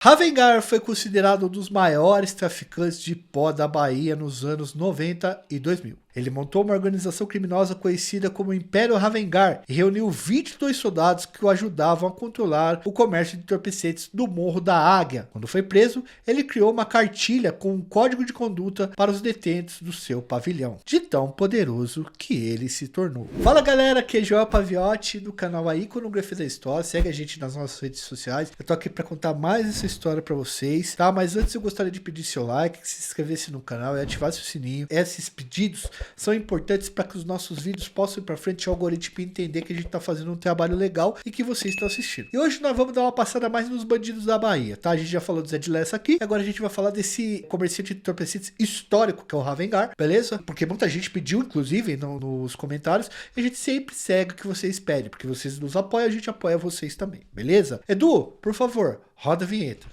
Ravengar foi considerado um dos maiores traficantes de pó da Bahia nos anos 90 e 2000. Ele montou uma organização criminosa conhecida como Império Ravengar e reuniu 22 soldados que o ajudavam a controlar o comércio de entorpecentes do Morro da Águia. Quando foi preso, ele criou uma cartilha com um código de conduta para os detentos do seu pavilhão, de tão poderoso que ele se tornou. Fala galera, aqui é Joel Paviotti do canal A Iconografia da História. Segue a gente nas nossas redes sociais. Eu tô aqui para contar mais essa história para vocês, tá? Mas antes eu gostaria de pedir seu like, que se inscrevesse no canal e ativasse o sininho. Esses pedidos são importantes para que os nossos vídeos possam ir para frente e o algoritmo entender que a gente está fazendo um trabalho legal e que vocês estão assistindo. E hoje nós vamos dar uma passada mais nos bandidos da Bahia, tá? A gente já falou do Zé de Lessa aqui, agora a gente vai falar desse comerciante de entorpecentes histórico que é o Ravengar, beleza? Porque muita gente pediu, inclusive, nos comentários, e a gente sempre segue o que vocês pedem, porque vocês nos apoiam, a gente apoia vocês também, beleza? Edu, por favor, roda a vinheta.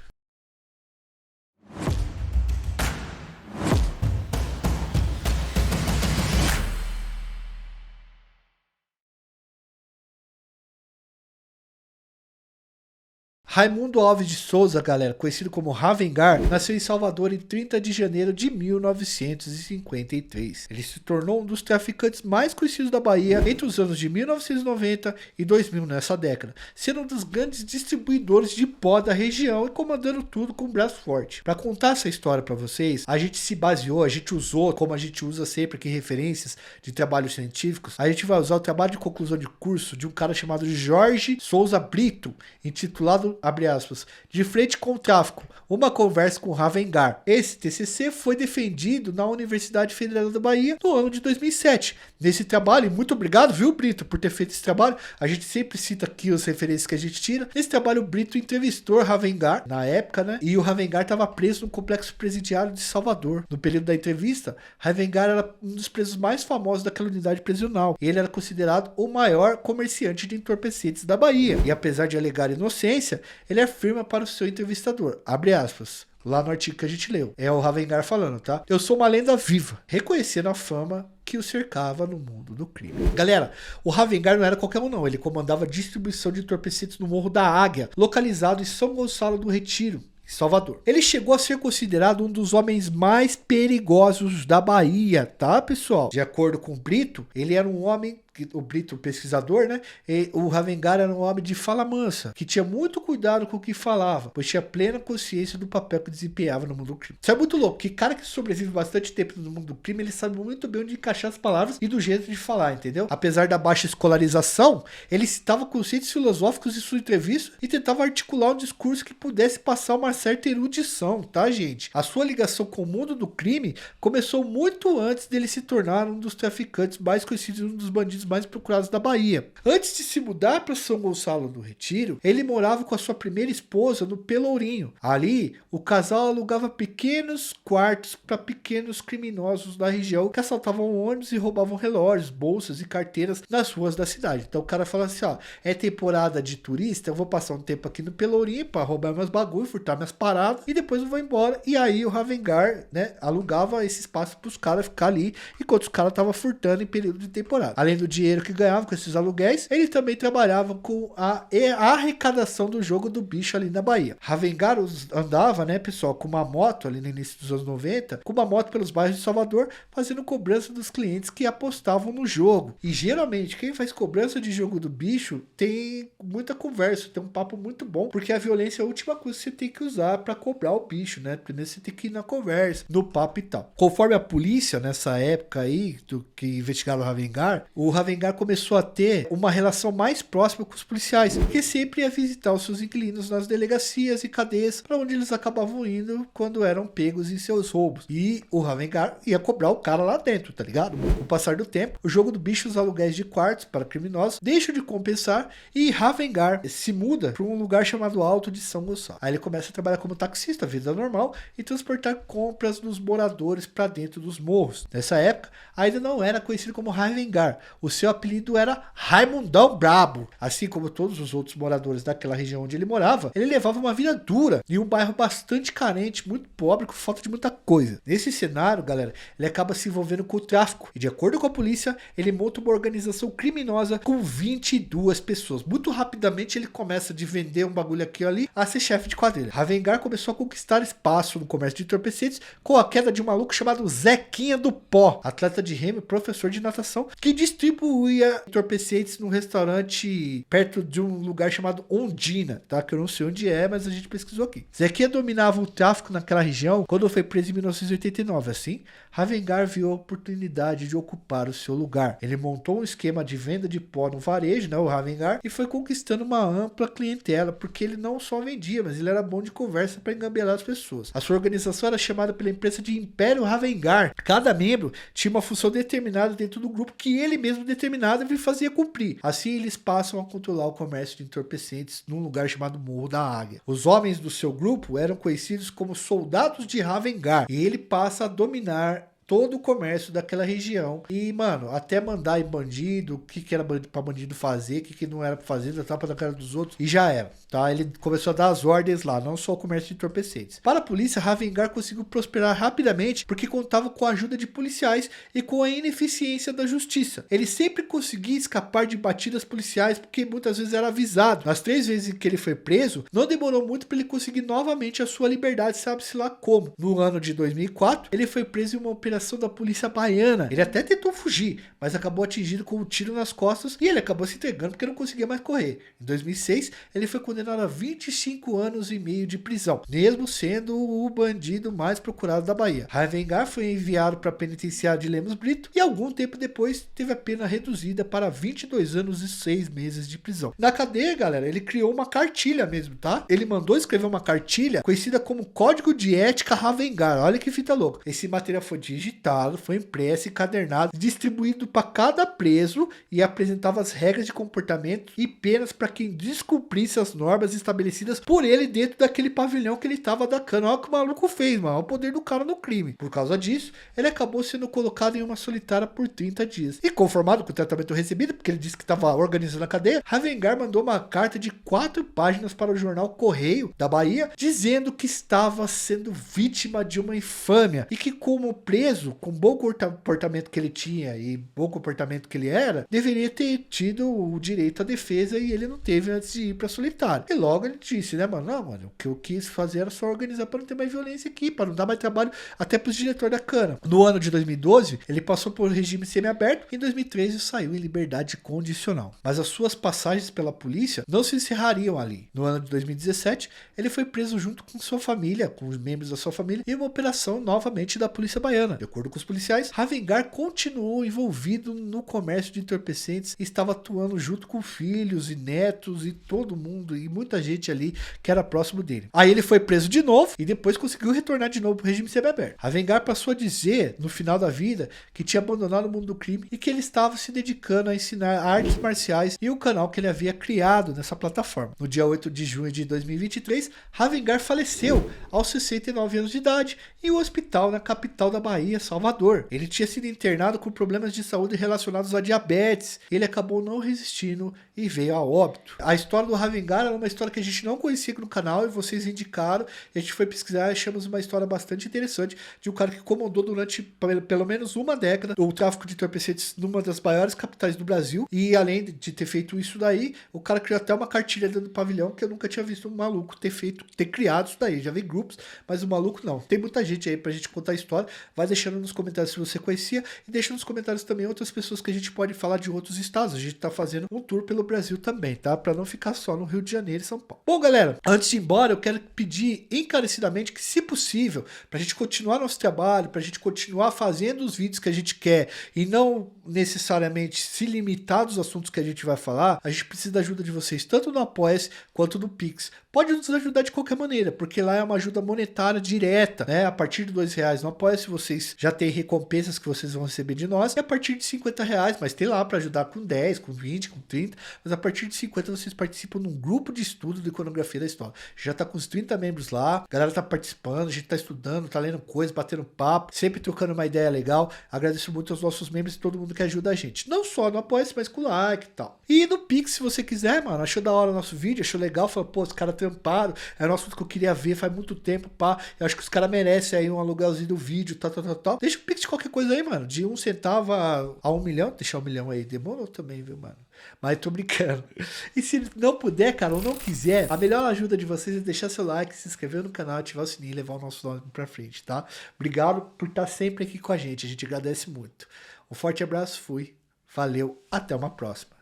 Raimundo Alves de Souza, galera, conhecido como Ravengar, nasceu em Salvador em 30 de janeiro de 1953. Ele se tornou um dos traficantes mais conhecidos da Bahia entre os anos de 1990 e 2000 nessa década, sendo um dos grandes distribuidores de pó da região e comandando tudo com um braço forte. Para contar essa história para vocês, a gente se baseou, a gente usou, como a gente usa sempre aqui referências de trabalhos científicos, a gente vai usar o trabalho de conclusão de curso de um cara chamado Jorge Souza Brito, intitulado abre aspas, de frente com o tráfico, uma conversa com Ravengar. Esse TCC foi defendido na Universidade Federal da Bahia no ano de 2007. Nesse trabalho, e muito obrigado, viu, Brito, por ter feito esse trabalho. A gente sempre cita aqui as referências que a gente tira. Nesse trabalho, o Brito entrevistou Ravengar, na época, né? E o Ravengar estava preso no complexo presidiário de Salvador. No período da entrevista, Ravengar era um dos presos mais famosos daquela unidade prisional. Ele era considerado o maior comerciante de entorpecentes da Bahia. E apesar de alegar inocência, ele afirma para o seu entrevistador, abre aspas, lá no artigo que a gente leu. É o Ravengar falando, tá? Eu sou uma lenda viva, reconhecendo a fama que o cercava no mundo do crime. Galera, o Ravengar não era qualquer um não, ele comandava a distribuição de entorpecentes no Morro da Águia, localizado em São Gonçalo do Retiro, em Salvador. Ele chegou a ser considerado um dos homens mais perigosos da Bahia, tá, pessoal? De acordo com o Brito, ele era um homem, o Brito, o pesquisador, né? E o Ravengar era um homem de fala mansa, que tinha muito cuidado com o que falava, pois tinha plena consciência do papel que desempenhava no mundo do crime. Isso é muito louco, que cara que sobrevive bastante tempo no mundo do crime, ele sabe muito bem onde encaixar as palavras e do jeito de falar, entendeu? Apesar da baixa escolarização, ele citava conceitos filosóficos em sua entrevista e tentava articular um discurso que pudesse passar uma certa erudição, tá, gente? A sua ligação com o mundo do crime começou muito antes dele se tornar um dos traficantes mais conhecidos e um dos bandidos mais procurados da Bahia. Antes de se mudar para São Gonçalo do Retiro, ele morava com a sua primeira esposa no Pelourinho. Ali, o casal alugava pequenos quartos para pequenos criminosos da região que assaltavam ônibus e roubavam relógios, bolsas e carteiras nas ruas da cidade. Então o cara fala assim, ó, é temporada de turista, eu vou passar um tempo aqui no Pelourinho para roubar meus bagulho, furtar minhas paradas e depois eu vou embora. E aí o Ravengar, né, alugava esse espaço para os caras ficar ali enquanto os caras estavam furtando em período de temporada. Além do dinheiro que ganhava com esses aluguéis, ele também trabalhava com a arrecadação do jogo do bicho ali na Bahia. Ravengar andava, né, pessoal, com uma moto ali no início dos anos 90, com uma moto pelos bairros de Salvador, fazendo cobrança dos clientes que apostavam no jogo. E geralmente quem faz cobrança de jogo do bicho tem muita conversa, tem um papo muito bom, porque a violência é a última coisa que você tem que usar para cobrar o bicho, né? Primeiro você tem que ir na conversa, no papo e tal. Conforme a polícia nessa época aí, que investigava o Ravengar começou a ter uma relação mais próxima com os policiais, que sempre ia visitar os seus inquilinos nas delegacias e cadeias, para onde eles acabavam indo quando eram pegos em seus roubos. E o Ravengar ia cobrar o cara lá dentro, tá ligado? Com o passar do tempo, o jogo do bicho, os aluguéis de quartos para criminosos deixam de compensar e Ravengar se muda para um lugar chamado Alto de São Gonçalo. Aí ele começa a trabalhar como taxista, vida normal, e transportar compras dos moradores para dentro dos morros. Nessa época, ainda não era conhecido como Ravengar. o seu apelido era Raimundão Brabo. Assim como todos os outros moradores daquela região onde ele morava, ele levava uma vida dura em um bairro bastante carente, muito pobre, com falta de muita coisa. Nesse cenário, galera, ele acaba se envolvendo com o tráfico e, de acordo com a polícia, ele monta uma organização criminosa com 22 pessoas. Muito rapidamente ele começa de vender um bagulho aqui ou ali a ser chefe de quadrilha. Ravengar começou a conquistar espaço no comércio de entorpecentes com a queda de um maluco chamado Zequinha do Pó, atleta de remo e professor de natação, que distribuía entorpecentes num restaurante perto de um lugar chamado Ondina, tá? Que eu não sei onde é, mas a gente pesquisou aqui. Zequinha dominava o tráfico naquela região quando foi preso em 1989. Assim, Ravengar viu a oportunidade de ocupar o seu lugar. Ele montou um esquema de venda de pó no varejo, né, o Ravengar, e foi conquistando uma ampla clientela, porque ele não só vendia, mas ele era bom de conversa para engambelar as pessoas. A sua organização era chamada pela imprensa de Império Ravengar. Cada membro tinha uma função determinada dentro do grupo que ele mesmo determinava e fazia cumprir. Assim, eles passam a controlar o comércio de entorpecentes num lugar chamado Morro da Águia. Os homens do seu grupo eram conhecidos como soldados de Ravengar, e ele passa a dominar todo o comércio daquela região. E, mano, até mandar em bandido, o que era pra bandido fazer, o que não era pra fazer, da tapa da cara dos outros, e já era, tá? Ele começou a dar as ordens lá, não só o comércio de entorpecentes. Para a polícia, Ravengar conseguiu prosperar rapidamente porque contava com a ajuda de policiais e com a ineficiência da justiça. Ele sempre conseguia escapar de batidas policiais porque muitas vezes era avisado. Nas 3 vezes que ele foi preso, não demorou muito para ele conseguir novamente a sua liberdade, sabe-se lá como. No ano de 2004, ele foi preso em uma operação da polícia baiana. Ele até tentou fugir, mas acabou atingido com um tiro nas costas e ele acabou se entregando porque não conseguia mais correr. Em 2006, ele foi condenado a 25 anos e meio de prisão, mesmo sendo o bandido mais procurado da Bahia. Ravengar foi enviado para a penitenciária de Lemos Brito e algum tempo depois teve a pena reduzida para 22 anos e 6 meses de prisão. Na cadeia, galera, ele criou uma cartilha mesmo, tá? Ele mandou escrever uma cartilha conhecida como Código de Ética Ravengar. Olha que fita louca. Esse material foi digitado, foi impresso, encadernado, distribuído para cada preso e apresentava as regras de comportamento e penas para quem descumprisse as normas estabelecidas por ele dentro daquele pavilhão que ele estava atacando. Olha o que o maluco fez, mano. Olha o poder do cara no crime. Por causa disso, ele acabou sendo colocado em uma solitária por 30 dias. E conformado com o tratamento recebido, porque ele disse que estava organizando a cadeia, Ravengar mandou uma carta de 4 páginas para o jornal Correio da Bahia, dizendo que estava sendo vítima de uma infâmia e que, como preso, com o bom comportamento que ele tinha e bom comportamento que ele era, deveria ter tido o direito à defesa e ele não teve antes de ir para solitário. E logo ele disse, né, mano? Não, mano, o que eu quis fazer era só organizar para não ter mais violência aqui, para não dar mais trabalho até para os diretores da cana. No ano de 2012, ele passou por regime semiaberto e em 2013 saiu em liberdade condicional. Mas as suas passagens pela polícia não se encerrariam ali. No ano de 2017, ele foi preso junto com sua família, com os membros da sua família, em uma operação novamente da polícia baiana. De acordo com os policiais, Ravengar continuou envolvido no comércio de entorpecentes e estava atuando junto com filhos e netos e todo mundo e muita gente ali que era próximo dele. Aí ele foi preso de novo e depois conseguiu retornar de novo para o regime semiaberto. Ravengar passou a dizer no final da vida que tinha abandonado o mundo do crime e que ele estava se dedicando a ensinar artes marciais e o canal que ele havia criado nessa plataforma. No dia 8 de junho de 2023, Ravengar faleceu aos 69 anos de idade em um hospital na capital da Bahia, Salvador. Ele tinha sido internado com problemas de saúde relacionados a diabetes. Ele acabou não resistindo e veio a óbito. A história do Ravengar era uma história que a gente não conhecia aqui no canal e vocês indicaram. E a gente foi pesquisar e achamos uma história bastante interessante de um cara que comandou durante pelo menos uma década o tráfico de entorpecentes numa das maiores capitais do Brasil. E além de ter feito isso daí, o cara criou até uma cartilha dentro do pavilhão que eu nunca tinha visto um maluco ter criado isso daí. Já vi grupos, mas o maluco não. Tem muita gente aí pra gente contar a história. Vai deixando nos comentários se você conhecia e deixa nos comentários também outras pessoas que a gente pode falar de outros estados. A gente tá fazendo um tour pelo Brasil também, tá? Pra não ficar só no Rio de Janeiro e São Paulo. Bom, galera, antes de ir embora, eu quero pedir encarecidamente que, se possível, pra gente continuar nosso trabalho, pra gente continuar fazendo os vídeos que a gente quer e não necessariamente se limitar aos assuntos que a gente vai falar, a gente precisa da ajuda de vocês, tanto no Apoia-se quanto no Pix. pode nos ajudar de qualquer maneira, porque lá é uma ajuda monetária direta, né? A partir de R$ 2 no Apoia-se, vocês já têm recompensas que vocês vão receber de nós, e a partir de R$ 50, mas tem lá para ajudar com 10, com 20, com 30, mas a partir de 50 vocês participam num grupo de estudo de iconografia da história. Já tá com uns 30 membros lá, a galera tá participando, a gente tá estudando, tá lendo coisas, batendo papo, sempre trocando uma ideia legal. Agradeço muito aos nossos membros e todo mundo que ajuda a gente, não só no Apoia-se, mas com o like e tal. E no Pix, se você quiser, mano, achou da hora o nosso vídeo, achou legal, falou, pô, os caras tramparam, era um assunto que eu queria ver faz muito tempo, pá, eu acho que os caras merecem aí um aluguelzinho do vídeo, tal. Deixa o Pix de qualquer coisa aí, mano, de 1 centavo a 1 milhão, deixar 1 milhão aí, demorou também, viu, mano? Mas tô brincando. E se não puder, cara, ou não quiser, a melhor ajuda de vocês é deixar seu like, se inscrever no canal, ativar o sininho e levar o nosso nome pra frente, tá? Obrigado por estar sempre aqui com a gente agradece muito. Um forte abraço, fui, valeu, até uma próxima.